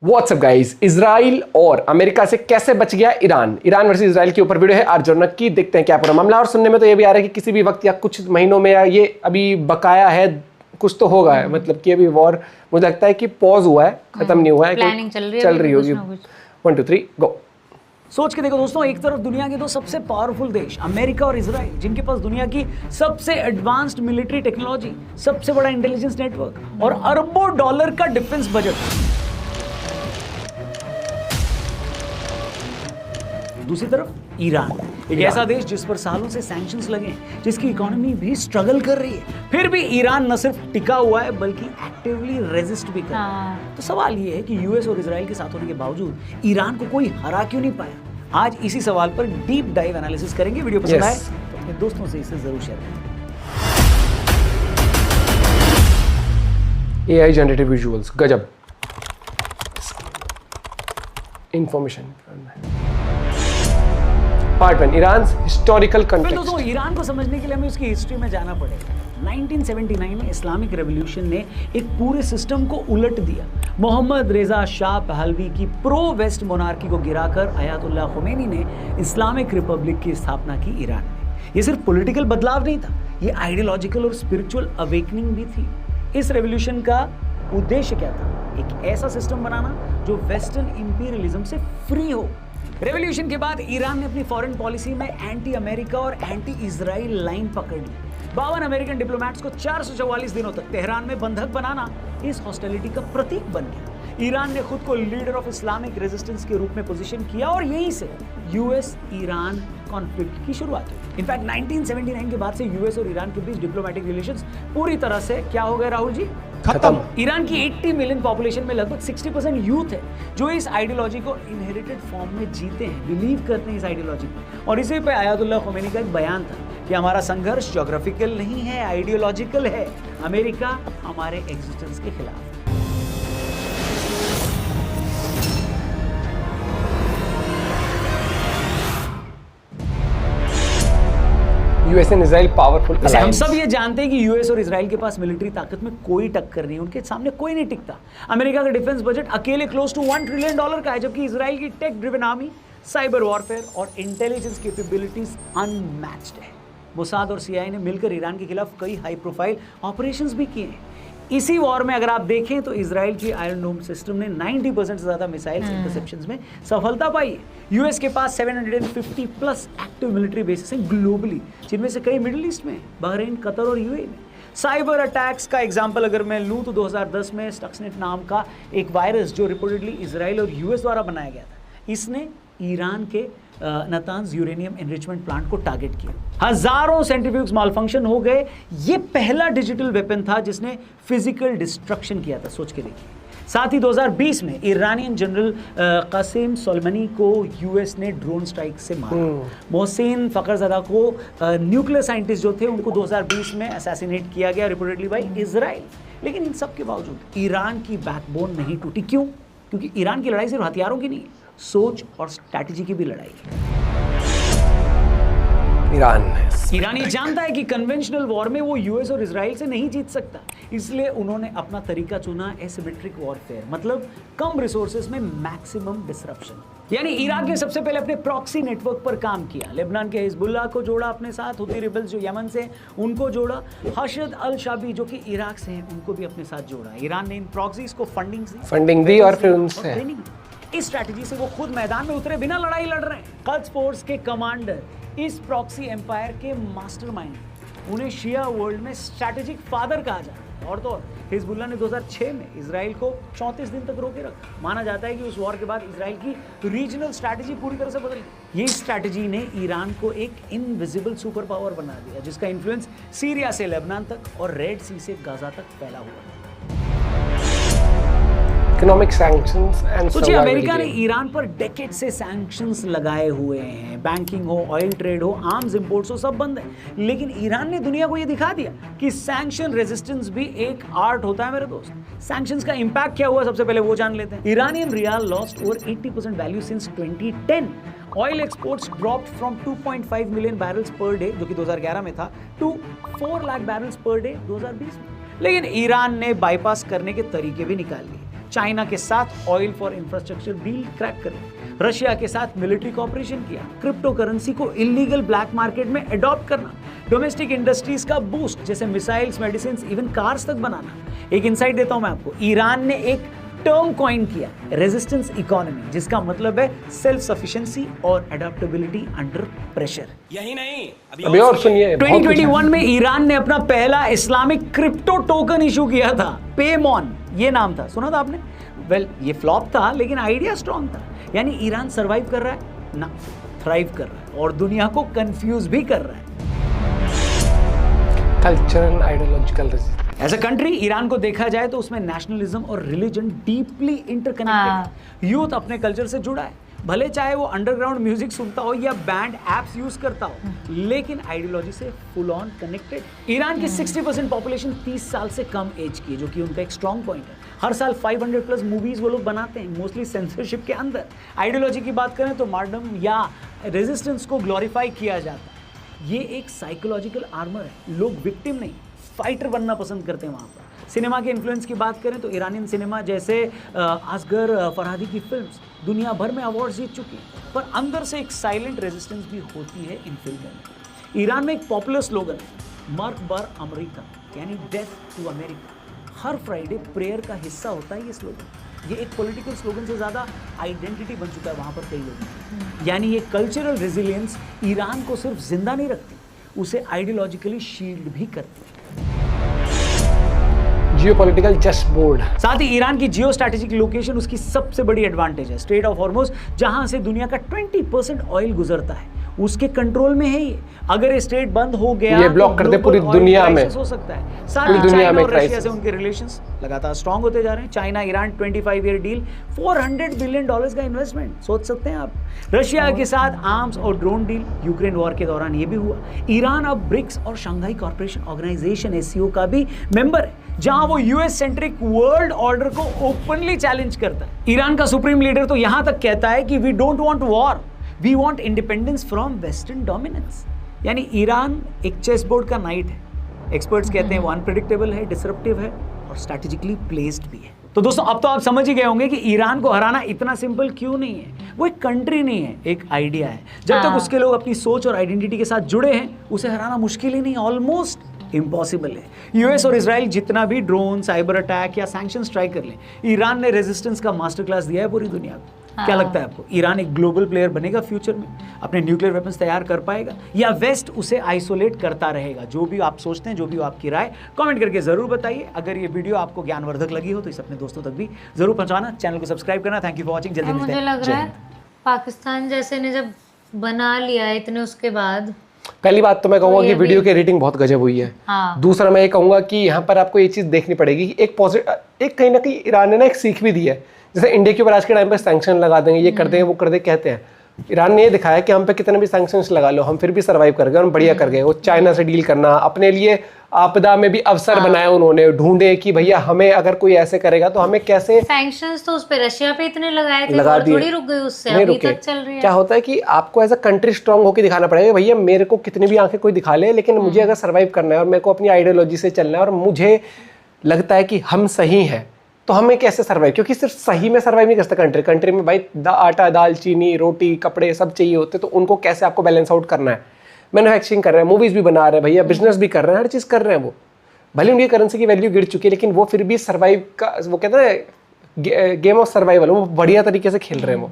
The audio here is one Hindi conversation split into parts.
व्हाट्सअप गाइस, इजराइल और अमेरिका से कैसे बच गया ईरान वर्सेस इजराइल के ऊपर वीडियो है अर्जुन की। देखते हैं क्या पूरा मामला। और सुनने में तो ये भी आ रहा है कि किसी भी वक्त या कुछ महीनों में या ये अभी बकाया है, कुछ तो होगा है। मतलब कि अभी वॉर मुझे लगता है कि पॉज हुआ है, खत्म नहीं हुआ है, प्लानिंग चल रही होगी। 1 2 3 गो। सोच के देखो दोस्तों, एक तरफ दुनिया के दो सबसे पावरफुल देश अमेरिका और इजराइल, जिनके पास दुनिया की सबसे एडवांस्ड मिलिट्री टेक्नोलॉजी, सबसे बड़ा इंटेलिजेंस नेटवर्क और अरबों डॉलर का डिफेंस बजट। दूसरी तरफ ईरान, एक ऐसा देश जिस पर सालों से सैंक्शंस लगे हैं, जिसकी इकोनॉमी भी स्ट्रगल कर रही है। फिर भी ईरान न सिर्फ टिका हुआ है बल्कि एक्टिवली रेजिस्ट भी कर रहा है। तो सवाल ये है कि यूएस और इजराइल के साथ होने के बावजूद ईरान को कोई हरा क्यों नहीं पाया। आज इसी सवाल पर डीप डाइव एनालिसिस करेंगे। वीडियो पसंद आए तो अपने दोस्तों से इसे जरूर शेयर करें। एआई जनरेटेड विजुअल्स, गजब information. Part 1, Iran historical context. दोस्तों, ईरान को समझने के लिए हमें उसकी हिस्ट्री में जाना पड़ेगा। 1979 में इस्लामिक रेवोल्यूशन ने एक पूरे सिस्टम को उलट दिया। मोहम्मद रेजा शाह पहलवी की प्रो वेस्ट मोनार्की को गिराकर अयातुल्लाह खुमैनी ने इस्लामिक रिपब्लिक की स्थापना की ईरान में। ये सिर्फ पॉलिटिकल बदलाव नहीं था, ये आइडियोलॉजिकल और स्पिरिचुअल अवेकनिंग भी थी। इस रेवोल्यूशन का उद्देश्य क्या था? एक ऐसा सिस्टम बनाना जो वेस्टर्न इंपीरियलिज्म से फ्री हो। रेवोल्यूशन के बाद ईरान ने अपनी फॉरेन पॉलिसी में एंटी अमेरिका और एंटी इजराइल लाइन पकड़ ली। 52 अमेरिकन डिप्लोमेट्स को 444 दिनों तक तेहरान में बंधक बनाना इस हॉस्टिलिटी का प्रतीक बन गया। ईरान ने खुद को लीडर ऑफ इस्लामिक रेजिस्टेंस के रूप में पोजीशन किया और यहीं से यूएस ईरान कॉन्फ्लिक्ट की शुरुआत हुई। इनफैक्ट 1979 के बाद से यूएस और ईरान के बीच डिप्लोमेटिक रिलेशंस पूरी तरह से क्या हो गए राहुल जी? खत्म। ईरान की 80 मिलियन पॉपुलेशन में लगभग 60% यूथ है जो इस आइडियोलॉजी को इनहेरिटेड फॉर्म में जीते हैं, बिलीव करते हैं इस आइडियोलॉजी को। और इसी पे अयातुल्लाह खुमैनी का एक बयान था कि हमारा संघर्ष ज्योग्राफिकल नहीं है, आइडियोलॉजिकल है। अमेरिका हमारे एग्जिस्टेंस के खिलाफ। US and Israel powerful alliance. हम सब ये जानते हैं कि यूएस और इजराइल के पास मिलिट्री ताकत में कोई टक्कर नहीं है, उनके सामने कोई नहीं टिकता। अमेरिका का डिफेंस बजट अकेले क्लोज टू $1 ट्रिलियन का है, जबकि इजराइल की tech driven army, cyber warfare और इंटेलिजेंस कैपेबिलिटीज अनमैच्ड है। मोसाद और सीआईए ने मिलकर ईरान के खिलाफ कई हाई प्रोफाइल ऑपरेशंस भी किए हैं। इसी वॉर में अगर आप देखें तो इजराइल की आयरन डोम सिस्टम ने 90% से ज्यादा मिसाइल इंटरसेप्शंस में सफलता पाई है। यूएस के पास 750 प्लस एक्टिव मिलिट्री बेसिस हैं ग्लोबली, जिनमें से कई मिडिल ईस्ट में, बहरीन, कतर और यूएई में। साइबर अटैक्स का एग्जाम्पल अगर मैं लूँ तो 2010 में स्टक्सनेट नाम का एक वायरस जो रिपोर्टेडली इजराइल और यूएस द्वारा बनाया गया था, इसने ईरान के नतांज यूरेनियम एनरिचमेंट प्लांट को टारगेट किया। हजारों सेंट्रीफ्यूज मालफंक्शन हो गए। ये पहला डिजिटल वेपन था जिसने फिजिकल डिस्ट्रक्शन किया था, सोच के देखिए। साथ ही 2020 में ईरानियन जनरल कासिम सोलेमानी को यूएस ने ड्रोन स्ट्राइक से मारा। मोहसिन फखरजदा को न्यूक्लियर साइंटिस्ट जो थे उनको 2020 में असैसिनेट किया गया रिपोर्टेडली बाय इजराइल। लेकिन इन सब के बावजूद ईरान की बैकबोन नहीं टूटी। क्यों? क्योंकि ईरान की लड़ाई सिर्फ हथियारों की नहीं है, सोच और स्ट्रैटेजी की भी लड़ाई है। ईरान ये जानता है कि कन्वेंशनल वॉर में वो यूएस और इजराइल से नहीं जीत सकता, इसलिए उन्होंने अपना तरीका चुना एसिमेट्रिक वॉरफेयर, मतलब कम रिसोर्सेज में मैक्सिमम डिसरप्शन। यानी इराक ने सबसे पहले अपने प्रॉक्सी नेटवर्क पर काम किया। लेबनान के हिजबुल्लाह को जोड़ा अपने साथ, हुती रिबल्स जो यमन से उनको जोड़ा, हशद अल शाबी जो कि इराक से हैं उनको भी अपने साथ जोड़ा। ईरान ने इन प्रॉक्सीज को फंडिंग दी और फिर उनसे ट्रेनिंग। इस स्ट्रैटेजी से वो खुद मैदान में उतरे बिना लड़ाई लड़ रहे हैं। quds फोर्स के कमांडर इस प्रॉक्सी एम्पायर के मास्टरमाइंड, उन्हें शिया वर्ल्ड में स्ट्रैटेजिक फादर कहा जाता है। और तो और हिजबुल्लाह ने 2006 में इजराइल को 34 दिन तक रोके रखा। माना जाता है कि उस वॉर के बाद इजराइल की रीजनल स्ट्रैटेजी पूरी तरह से बदल गई। ये स्ट्रैटेजी ने ईरान को एक इनविजिबल सुपर पावर बना दिया, जिसका इन्फ्लुएंस सीरिया से लेबनान तक और रेड सी से गाजा तक फैला हुआ है। इकोनॉमिक सैंक्शंस एंड सोचिए, अमेरिका ने ईरान पर डेकेड से सैंक्शंस लगाए हुए हैं। बैंकिंग हो, ऑयल ट्रेड हो, आर्म्स इंपोर्ट्स हो, सब बंद है। लेकिन ईरान ने दुनिया को यह दिखा दिया कि सैंक्शन रेजिस्टेंस भी एक आर्ट होता है मेरे दोस्त। सैंक्शंस का इंपैक्ट क्या हुआ सबसे पहले वो जान लेते हैं। Iranian rial lost over 80% value since 2010। Oil exports dropped from 2.5 million barrels per day जो कि 2011 में था to 4 lakh barrels per day 2020 में। लेकिन ईरान ने बाईपास करने के तरीके भी निकाल लिए। चाइना के साथ oil for infrastructure deal crack करी, रशिया के साथ मिलिट्री कॉपरेशन किया, क्रिप्टो करेंसी को इलीगल ब्लैक मार्केट में अडॉप्ट करना, डोमेस्टिक इंडस्ट्रीज का बूस्ट जैसे मिसाइल्स, मेडिसिन, इवन कार्स तक बनाना। एक इंसाइट देता हूं मैं आपको, ईरान ने एक टर्म कॉइन किया, रेजिस्टेंस इकोनॉमी, जिसका मतलब है सेल्फ सफिशिएंसी और अडॉप्टेबिलिटी अंडर प्रेशर। यही नहीं, अभी और सुनिए, बहुत कुछ है। 2021 में ईरान ने अपना पहला इस्लामिक क्रिप्टो टोकन इशू किया था, पेमॉन ये नाम था, सुना था आपने? वेल, ये फ्लॉप था लेकिन आइडिया स्ट्रॉन्ग था। यानी ईरान सरवाइव कर रहा है ना, थ्राइव कर रहा है और दुनिया को कंफ्यूज भी कर रहा है। Cultural ideological resistance. As a country Iran को देखा जाए तो उसमें नेशनलिज्म और रिलीजन डीपली इंटरकनेक्टेड है। यूथ अपने कल्चर से जुड़ा है, भले चाहे वो अंडरग्राउंड म्यूजिक सुनता हो या बैंड एप्स यूज करता हो, लेकिन आइडियोलॉजी से फुल ऑन कनेक्टेड। ईरान की 60% पॉपुलेशन 30 साल से कम एज की है, जो कि उनका एक स्ट्रॉन्ग पॉइंट है। हर साल 500 प्लस मूवीज वो लोग बनाते हैं, मोस्टली सेंसरशिप के अंदर। आइडियोलॉजी की बात करें तो मार्टरडम या रेजिस्टेंस को ग्लोरीफाई किया जाता है। ये एक साइकोलॉजिकल आर्मर है, लोग विक्टिम नहीं फाइटर बनना पसंद करते हैं वहाँ पर। सिनेमा के इन्फ्लुएंस की बात करें तो ईरानियन सिनेमा जैसे असगर फरहादी की फिल्म्स दुनिया भर में अवार्ड जीत चुकी हैं, पर अंदर से एक साइलेंट रेजिस्टेंस भी होती है इन फिल्मों में। ईरान में एक पॉपुलर स्लोगन है, मर्क बर अमेरिका, यानी डेथ टू अमेरिका। हर फ्राइडे प्रेयर का हिस्सा होता है ये स्लोगन। ये एक पॉलिटिकल स्लोगन से ज़्यादा आइडेंटिटी बन चुका है वहाँ पर कई लोगों की। यानी ये कल्चरल रेजिलियंस ईरान को सिर्फ जिंदा नहीं रखती, उसे आइडियोलॉजिकली शील्ड भी करती है। Geopolitical chess board. साथ ही ईरान की जियो स्ट्रैटेजिक लोकेशन उसकी सबसे बड़ी एडवांटेज है। स्ट्रेट ऑफ हॉर्मुज, जहां से दुनिया का 20% ऑयल गुजरता है, उसके कंट्रोल में है ये। अगर ये स्ट्रेट बंद हो गया, ये ब्लॉक कर दे पूरी दुनिया में, हो सकता है। साथ पूरी ही दुनिया चाइना में और रशिया क्राइसिस। से उनके रिलेशंस लगातार स्ट्रांग होते जा रहे हैं। China Iran 25 year deal, $400 billion का इन्वेस्टमेंट, सोच सकते हैं आप। रशिया के साथ आर्म्स और ड्रोन डील यूक्रेन वॉर के दौरान ये भी हुआ। ईरान अब ब्रिक्स और शंघाई कॉर्पोरेशन ऑर्गेनाइजेशन SCO का भी मेंबर है, जहां वो यूएस सेंट्रिक वर्ल्ड ऑर्डर को ओपनली चैलेंज करता है। ईरान का सुप्रीम लीडर तो यहां तक कहता है कि we don't want war, we want independence from western dominance. यानी ईरान एक चेस बोर्ड का नाइट है। एक्सपर्ट्स कहते हैं वो अनप्रेडिक्टेबल है, डिसरप्टिव है और स्ट्रैटेजिकली प्लेस्ड भी है। तो दोस्तों, अब तो आप समझ ही गए होंगे कि ईरान को हराना इतना सिंपल क्यों नहीं है। वो एक कंट्री नहीं है, एक आइडिया है। जब तक उसके लोग अपनी सोच और आइडेंटिटी के साथ जुड़े हैं, उसे हराना मुश्किल ही नहीं, ऑलमोस्ट इम्पॉसिबल है। यूएस और इजराइल जितना भी ड्रोन, साइबर अटैक या सैंक्शंस ट्राई कर लें, ईरान ने रेजिस्टेंस का मास्टर क्लास दिया है पूरी दुनिया को। क्या लगता है आपको, ईरान एक ग्लोबल प्लेयर बनेगा फ्यूचर में? अपने न्यूक्लियर वेपन्स तैयार कर पाएगा या वेस्ट उसे आइसोलेट करता रहेगा? जो भी आप सोचते हैं, जो भी आपकी राय, कमेंट करके जरूर बताइए। अगर ये वीडियो आपको ज्ञानवर्धक लगी हो तो इसे अपने दोस्तों तक भी जरूर पहुंचाना, चैनल को सब्सक्राइब करना। Thank you for watching. जल्दी मिलते हैं। मुझे लग रहा है पाकिस्तान जैसे ने जब बना लिया है इतने, उसके बाद पहली बात तो मैं कहूंगा कि वीडियो की रेटिंग बहुत गजब हुई है। हाँ। दूसरा मैं ये कहूंगा कि यहाँ पर आपको ये चीज़ देखनी पड़ेगी कि एक कहीं ना कहीं ईरान ने ना एक सीख भी दी है। जैसे इंडिया के ऊपर आज के टाइम पे सैंक्शन लगा देंगे, ये कर देंगे, वो कर देंगे कहते हैं। ईरान ने ये दिखाया कि हम पे कितने भी सैंक्शंस लगा लो, हम फिर भी सर्वाइव कर गए, हम बढ़िया कर गए। वो चाइना से डील करना, अपने लिए आपदा में भी अवसर बनाए उन्होंने, ढूंढे कि भैया हमें अगर कोई ऐसे करेगा तो हमें कैसे। सैंक्शंस तो उस पे रशिया पे इतने लगाए थे, लगा और दिए, थोड़ी रुक गई उससे, नहीं अभी रुके। तक चल रही है। क्या होता है कि आपको एज अ कंट्री स्ट्रांग होकर दिखाना पड़ेगा, भैया मेरे को कितनी भी आंखें कोई दिखा ले, लेकिन मुझे अगर सर्वाइव करना है और मेरे को अपनी आइडियोलॉजी से चलना है और मुझे लगता है कि हम सही हैं, तो हमें कैसे सर्वाइव, क्योंकि सिर्फ सही में सर्वाइव नहीं कर सकता कंट्री में भाई आटा, दाल, चीनी, रोटी, कपड़े सब चाहिए होते, तो उनको कैसे आपको बैलेंस आउट करना है। मैन्युफैक्चरिंग कर रहे हैं, मूवीज भी बना रहे हैं भैया, बिजनेस भी कर रहे हैं, हर चीज़ कर रहे हैं। वो भले उनकी करेंसी की वैल्यू गिर चुकी है, लेकिन वो फिर भी सर्वाइव का, वो कहते हैं गेम ऑफ सर्वाइवल, वो बढ़िया तरीके से खेल रहे हैं। वो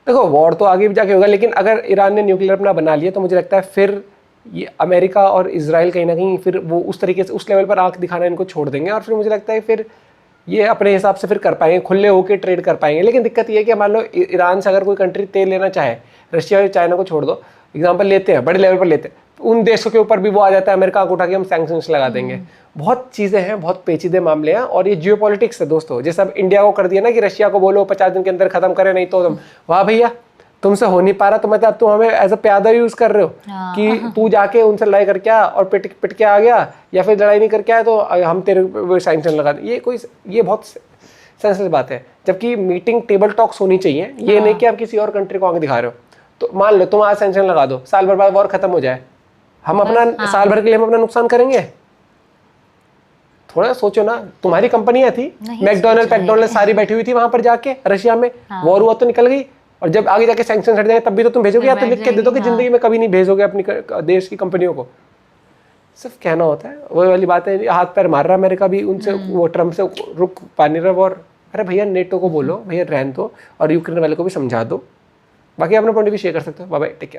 देखो वॉर तो आगे भी जाके होगा, लेकिन अगर ईरान ने न्यूक्लियर अपना बना लिया तो मुझे लगता है फिर ये अमेरिका और इजराइल कहीं ना कहीं फिर वो उस तरीके से उस लेवल पर आंख दिखाना इनको छोड़ देंगे, और फिर मुझे लगता है फिर ये अपने हिसाब से फिर कर पाएंगे, खुले होकर ट्रेड कर पाएंगे। लेकिन दिक्कत ये है कि मान लो ईरान से अगर कोई कंट्री तेल लेना चाहे, रशिया और चाइना को छोड़ दो, एग्जांपल लेते हैं, बड़े लेवल पर लेते हैं, उन देशों के ऊपर भी वो आ जाता है, अमेरिका को उठा के हम सैंक्शंस लगा देंगे। बहुत चीज़ें हैं, बहुत पेचीदे मामले हैं, और ये जियोपॉलिटिक्स है दोस्तों। जैसे अब इंडिया को कर दिया ना कि रशिया को बोलो 50 दिन के अंदर खत्म करे, नहीं तो तुम वाह भैया तुमसे हो नहीं पा रहा, तो मतलब तुम हमें एज अ प्यादा यूज कर रहे हो कि तू जाके उनसे लड़ाई करके आ और पिट के आ गया, या फिर लड़ाई नहीं करके आया तो हम तेरे सैंक्शन लगा दें। ये बहुत सेंसिटिव बात है, जबकि मीटिंग टेबल टॉक्स होनी चाहिए। ये नहीं कि आप किसी और कंट्री को आगे दिखा रहे हो। तो मान लो तुम आज सैंक्शन लगा दो, साल भर बाद वॉर खत्म हो जाए, हम अपना साल भर के लिए हम अपना नुकसान करेंगे? थोड़ा सोचो ना, तुम्हारी कंपनियां थी, नहीं मैकडोनल्ड सारी बैठी हुई थी वहां पर जाके रशिया में, वॉर हुआ तो निकल गई, और जब आगे जाके सैंक्शन हट जाए तब भी तो तुम भेजोगे, या तो लिख के दे दो कि जिंदगी में कभी नहीं भेजोगे अपनी देश की कंपनियों को। सिर्फ कहना होता है, वो वाली बात है, हाथ पैर मार रहा अमेरिका भी उनसे, वो ट्रम्प से रुक पा नहीं रहा। और अरे भैया नेटो को बोलो भैया रहने दो, और यूक्रेन वाले को भी समझा दो। बाकी अपना पॉइंट भी शेयर कर सकते हो। Bye bye, take care.